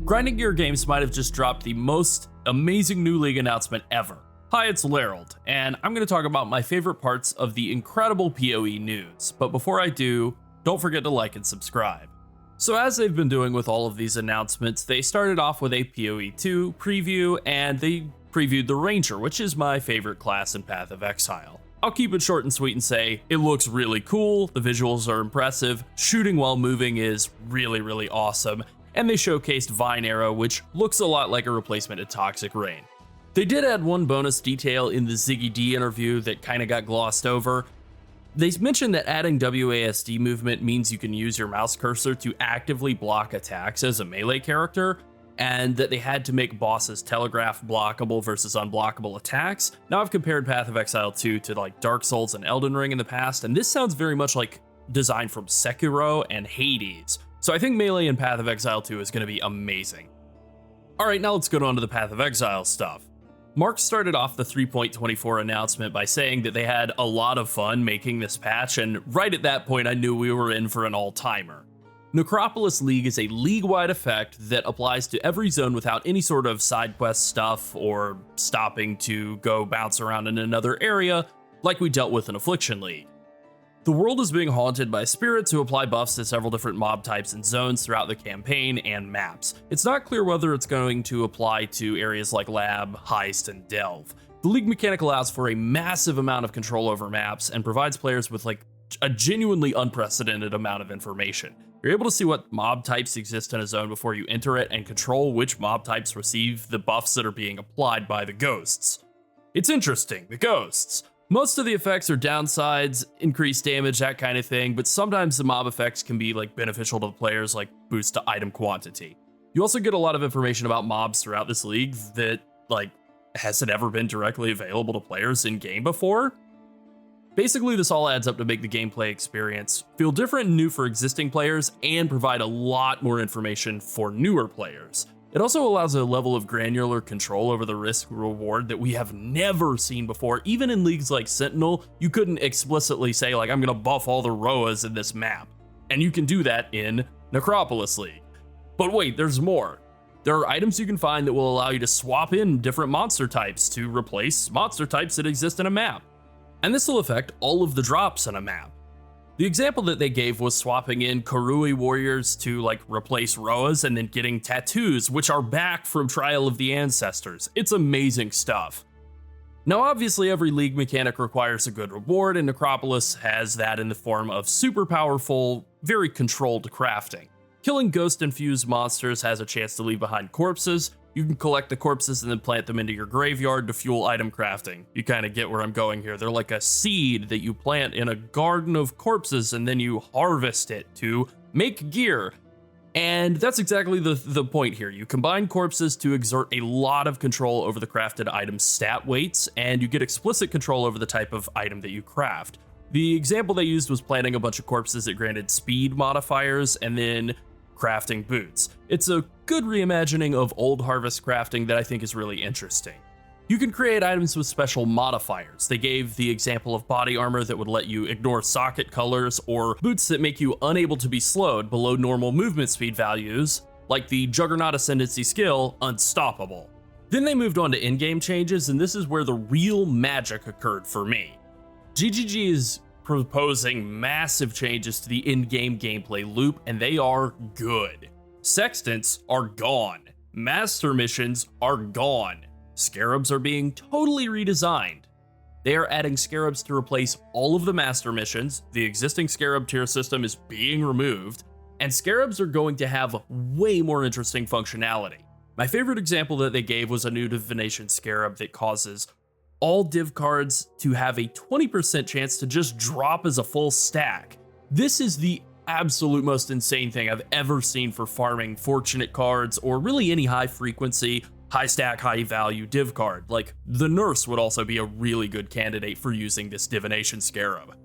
Grinding Gear Games might have just dropped the most amazing new league announcement ever. Hi, it's Larold, and I'm going to talk about my favorite parts of the incredible PoE news. But before I do, don't forget to like and subscribe. So as they've been doing with all of these announcements, they started off with a PoE 2 preview, and they previewed the Ranger, which is my favorite class in Path of Exile. I'll keep it short and sweet and say, it looks really cool, the visuals are impressive, shooting while moving is really awesome, and they showcased Vine Arrow, which looks a lot like a replacement to Toxic Rain. They did add one bonus detail in the Ziggy D interview that kinda got glossed over. They mentioned that adding WASD movement means you can use your mouse cursor to actively block attacks as a melee character, and that they had to make bosses telegraph blockable versus unblockable attacks. Now I've compared Path of Exile 2 to like Dark Souls and Elden Ring in the past, and this sounds very much like design from Sekiro and Hades. So I think melee in Path of Exile 2 is going to be amazing. Alright, now let's go on to the Path of Exile stuff. Mark started off the 3.24 announcement by saying that they had a lot of fun making this patch, and right at that point I knew we were in for an all-timer. Necropolis League is a league-wide effect that applies to every zone without any sort of side quest stuff or stopping to go bounce around in another area like we dealt with in Affliction League. The world is being haunted by spirits who apply buffs to several different mob types and zones throughout the campaign and maps. It's not clear whether it's going to apply to areas like Lab, Heist, and Delve. The League mechanic allows for a massive amount of control over maps and provides players with like a genuinely unprecedented amount of information. You're able to see what mob types exist in a zone before you enter it and control which mob types receive the buffs that are being applied by the ghosts. It's interesting, the ghosts. Most of the effects are downsides, increased damage, that kind of thing, but sometimes the mob effects can be like beneficial to the players, like boost to item quantity. You also get a lot of information about mobs throughout this league that like hasn't ever been directly available to players in game before. Basically, this all adds up to make the gameplay experience feel different and new for existing players and provide a lot more information for newer players. It also allows a level of granular control over the risk reward that we have never seen before. Even in leagues like Sentinel, you couldn't explicitly say like, I'm gonna buff all the Roas in this map. And you can do that in Necropolis League. But wait, there's more. There are items you can find that will allow you to swap in different monster types to replace monster types that exist in a map. And this will affect all of the drops in a map. The example that they gave was swapping in Karui warriors to like replace Roas and then getting tattoos, which are back from Trial of the Ancestors. It's amazing stuff. Now obviously every league mechanic requires a good reward, and Necropolis has that in the form of super powerful, very controlled crafting. Killing ghost-infused monsters has a chance to leave behind corpses. You can collect the corpses and then plant them into your graveyard to fuel item crafting. You kind of get where I'm going here. They're like a seed that you plant in a garden of corpses and then you harvest it to make gear. And that's exactly the point here. You combine corpses to exert a lot of control over the crafted item's stat weights, and you get explicit control over the type of item that you craft. The example they used was planting a bunch of corpses that granted speed modifiers and then crafting boots. It's a good reimagining of old harvest crafting that I think is really interesting. You can create items with special modifiers. They gave the example of body armor that would let you ignore socket colors, or boots that make you unable to be slowed below normal movement speed values, like the Juggernaut Ascendancy skill, Unstoppable. Then they moved on to Endgame Changes, and this is where the real magic occurred for me. GGG is proposing massive changes to the in-game gameplay loop, and they are good. Sextants are gone. Master missions are gone. Scarabs are being totally redesigned. They are adding scarabs to replace all of the master missions. The existing scarab tier system is being removed, and scarabs are going to have way more interesting functionality. My favorite example that they gave was a new divination scarab that causes all div cards to have a 20% chance to just drop as a full stack. This is the absolute most insane thing I've ever seen for farming fortunate cards, or really any high frequency, high stack, high value div card. Like the Nurse would also be a really good candidate for using this divination scarab.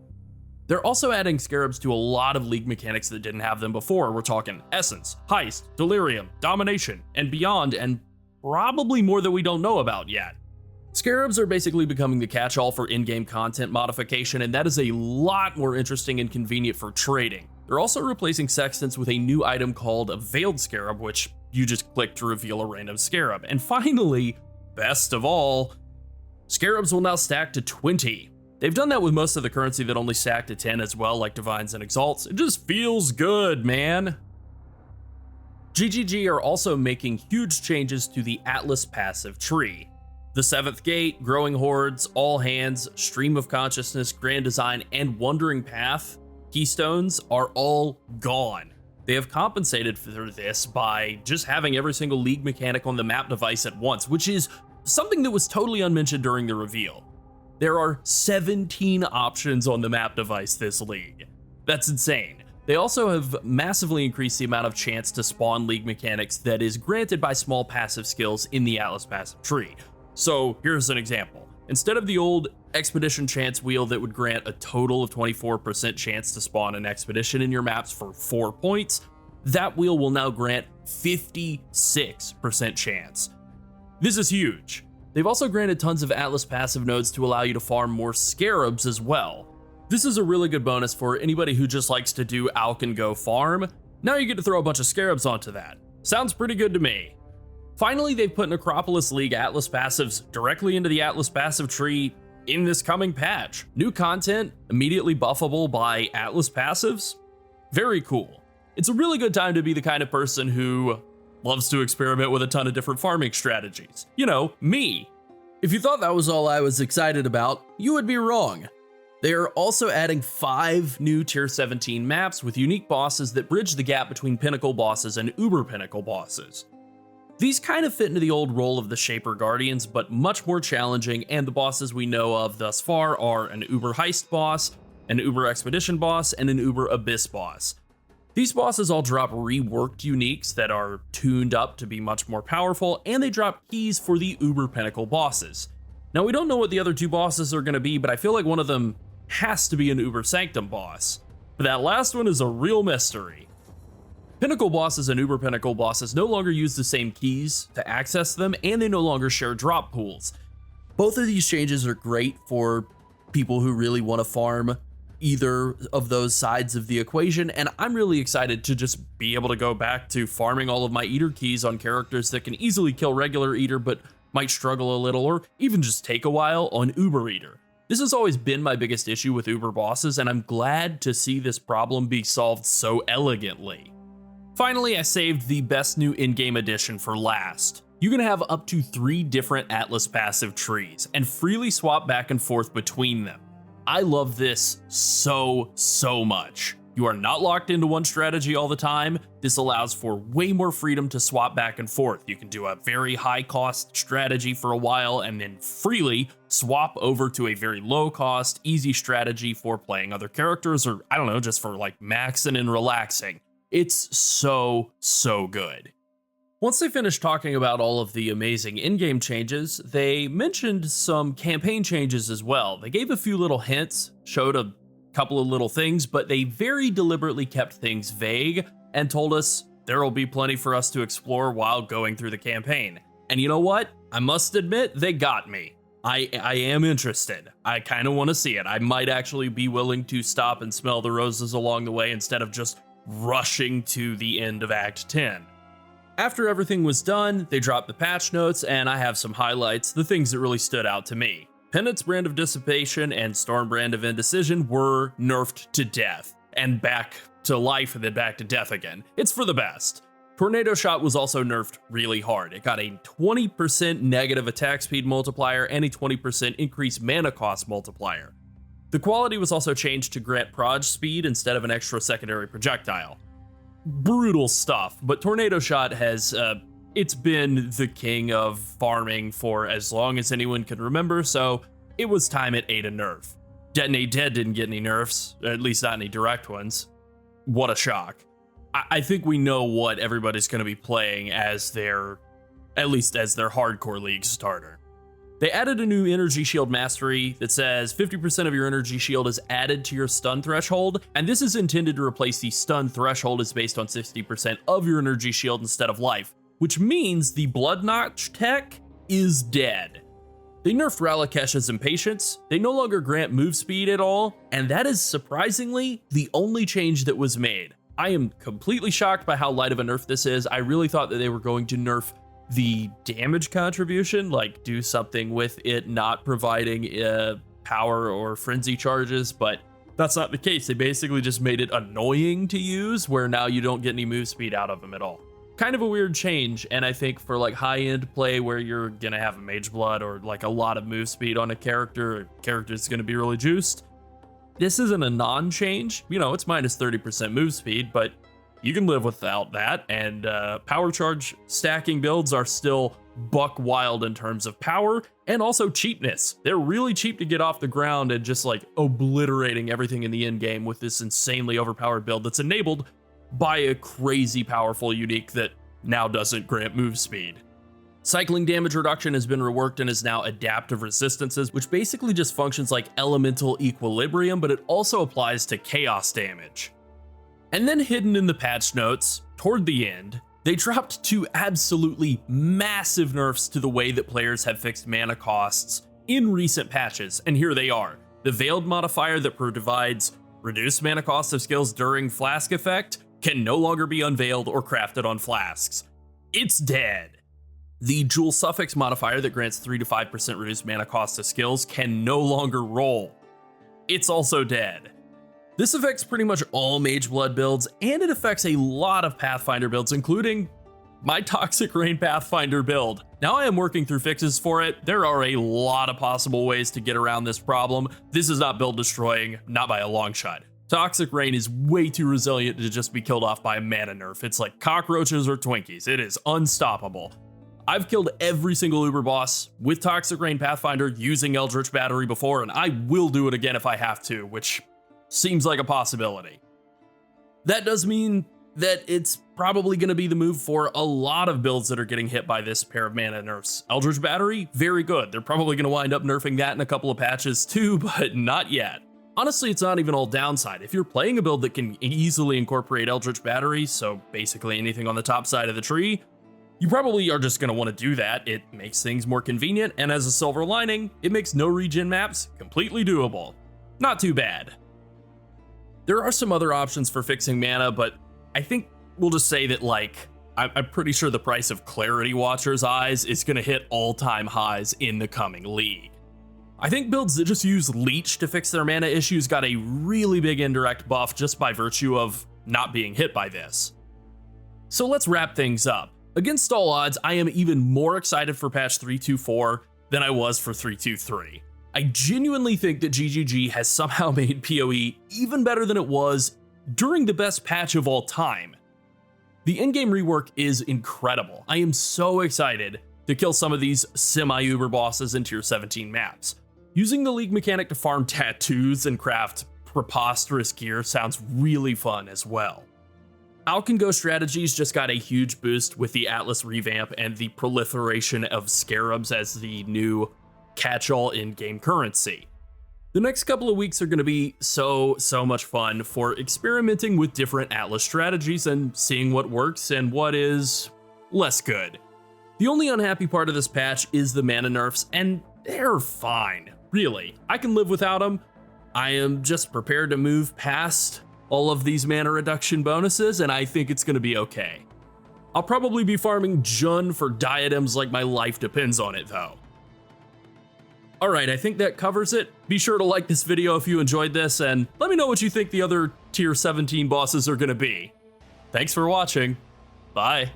They're also adding scarabs to a lot of league mechanics that didn't have them before. We're talking Essence, Heist, Delirium, Domination, and beyond, and probably more that we don't know about yet. Scarabs are basically becoming the catch-all for in-game content modification, and that is a lot more interesting and convenient for trading. They're also replacing sextants with a new item called a veiled scarab, which you just click to reveal a random scarab. And finally, best of all, scarabs will now stack to 20. They've done that with most of the currency that only stack to 10 as well, like Divines and Exalts. It just feels good, man. GGG are also making huge changes to the Atlas passive tree. The 7th Gate, Growing Hordes, All Hands, Stream of Consciousness, Grand Design, and Wandering Path keystones are all gone. They have compensated for this by just having every single League mechanic on the map device at once, which is something that was totally unmentioned during the reveal. There are 17 options on the map device this League. That's insane. They also have massively increased the amount of chance to spawn League mechanics that is granted by small passive skills in the Atlas passive tree. So here's an example. Instead of the old expedition chance wheel that would grant a total of 24% chance to spawn an expedition in your maps for 4 points, that wheel will now grant 56% chance. This is huge. They've also granted tons of Atlas passive nodes to allow you to farm more scarabs as well. This is a really good bonus for anybody who just likes to do alch and go farm. Now you get to throw a bunch of scarabs onto that. Sounds pretty good to me. Finally, they've put Necropolis League Atlas passives directly into the Atlas passive tree in this coming patch. New content, immediately buffable by Atlas passives. Very cool. It's a really good time to be the kind of person who loves to experiment with a ton of different farming strategies. You know, me. If you thought that was all I was excited about, you would be wrong. They are also adding 5 new tier 17 maps with unique bosses that bridge the gap between pinnacle bosses and uber pinnacle bosses. These kind of fit into the old role of the Shaper Guardians, but much more challenging, and the bosses we know of thus far are an Uber Heist boss, an Uber Expedition boss, and an Uber Abyss boss. These bosses all drop reworked uniques that are tuned up to be much more powerful, and they drop keys for the Uber Pinnacle bosses. Now, we don't know what the other 2 bosses are going to be, but I feel like one of them has to be an Uber Sanctum boss. But that last one is a real mystery. Pinnacle bosses and Uber Pinnacle bosses no longer use the same keys to access them, and they no longer share drop pools. Both of these changes are great for people who really want to farm either of those sides of the equation, and I'm really excited to just be able to go back to farming all of my Eater keys on characters that can easily kill regular Eater but might struggle a little, or even just take a while on Uber Eater. This has always been my biggest issue with Uber bosses, and I'm glad to see this problem be solved so elegantly. Finally, I saved the best new in-game addition for last. You can have up to 3 different Atlas passive trees and freely swap back and forth between them. I love this so much. You are not locked into one strategy all the time. This allows for way more freedom to swap back and forth. You can do a very high cost strategy for a while and then freely swap over to a very low cost, easy strategy for playing other characters, or I don't know, just for like maxing and relaxing. It's so good. Once they finished talking about all of the amazing in-game changes, they mentioned some campaign changes as well. They gave a few little hints, showed a couple of little things, but they very deliberately kept things vague and told us there will be plenty for us to explore while going through the campaign. And you know what? I must admit, they got me. I am interested. I kind of want to see it. I might actually be willing to stop and smell the roses along the way instead of just rushing to the end of Act 10. After everything was done, they dropped the patch notes, and I have some highlights, the things that really stood out to me. Penance Brand of Dissipation and Storm Brand of Indecision were nerfed to death, and back to life and then back to death again. It's for the best. Tornado Shot was also nerfed really hard. It got a 20% negative attack speed multiplier and a 20% increased mana cost multiplier. The quality was also changed to grant proj speed instead of an extra secondary projectile. Brutal stuff, but Tornado Shot has, it's been the king of farming for as long as anyone can remember, so it was time it ate a nerf. Detonate Dead didn't get any nerfs, at least not any direct ones. What a shock. I think we know what everybody's going to be playing as their, at least as their hardcore league starter. They added a new energy shield mastery that says 50% of your energy shield is added to your stun threshold, and this is intended to replace the stun threshold is based on 60% of your energy shield instead of life, which means the Blood Notch tech is dead. They nerfed Ralakesh's Impatience, they no longer grant move speed at all, and that is surprisingly the only change that was made. I am completely shocked by how light of a nerf this is. I really thought that they were going to nerf the damage contribution, like do something with it not providing power or frenzy charges, but that's not the case. They basically just made it annoying to use, where now you don't get any move speed out of them at all. Kind of a weird change, and I think for like high-end play where you're gonna have a mage blood or like a lot of move speed on a character's gonna be really juiced, this isn't a non-change. You know, it's minus 30% move speed, but you can live without that, and power charge stacking builds are still buck wild in terms of power and also cheapness. They're really cheap to get off the ground and just like obliterating everything in the end game with this insanely overpowered build that's enabled by a crazy powerful unique that now doesn't grant move speed. Cycling damage reduction has been reworked and is now adaptive resistances, which basically just functions like elemental equilibrium, but it also applies to chaos damage. And then hidden in the patch notes, toward the end, they dropped two absolutely massive nerfs to the way that players have fixed mana costs in recent patches, and here they are. The Veiled modifier that provides reduced mana cost of skills during Flask effect can no longer be unveiled or crafted on flasks. It's dead. The Jewel Suffix modifier that grants 3 to 5% reduced mana cost of skills can no longer roll. It's also dead. This affects pretty much all Mage Blood builds, and it affects a lot of Pathfinder builds, including my Toxic Rain Pathfinder build. Now I am working through fixes for it. There are a lot of possible ways to get around this problem. This is not build destroying, not by a long shot. Toxic Rain is way too resilient to just be killed off by a mana nerf. It's like cockroaches or Twinkies. It is unstoppable. I've killed every single Uber boss with Toxic Rain Pathfinder using Eldritch Battery before, and I will do it again if I have to, which seems like a possibility. That does mean that it's probably going to be the move for a lot of builds that are getting hit by this pair of mana nerfs. Eldritch Battery, very good. They're probably going to wind up nerfing that in a couple of patches too, but not yet. Honestly, it's not even all downside. If you're playing a build that can easily incorporate Eldritch Battery, so basically anything on the top side of the tree, you probably are just going to want to do that. It makes things more convenient, and as a silver lining, it makes no regen maps completely doable. Not too bad. There are some other options for fixing mana, but I think we'll just say that, like, I'm pretty sure the price of Clarity Watcher's Eyes is going to hit all-time highs in the coming league. I think builds that just use Leech to fix their mana issues got a really big indirect buff just by virtue of not being hit by this. So let's wrap things up. Against all odds, I am even more excited for patch 3.2.4 than I was for 3.2.3. I genuinely think that GGG has somehow made PoE even better than it was during the best patch of all time. The endgame rework is incredible. I am so excited to kill some of these semi-uber bosses in tier 17 maps. Using the League mechanic to farm tattoos and craft preposterous gear sounds really fun as well. Alkengo strategies just got a huge boost with the Atlas revamp and the proliferation of scarabs as the new catch-all in-game currency. The next couple of weeks are going to be so much fun for experimenting with different Atlas strategies and seeing what works and what is less good. The only unhappy part of this patch is the mana nerfs, and they're fine, really. I can live without them. I am just prepared to move past all of these mana reduction bonuses, and I think it's going to be okay. I'll probably be farming Jun for diadems like my life depends on it, though. Alright, I think that covers it. Be sure to like this video if you enjoyed this, and let me know what you think the other tier 17 bosses are going to be. Thanks for watching. Bye.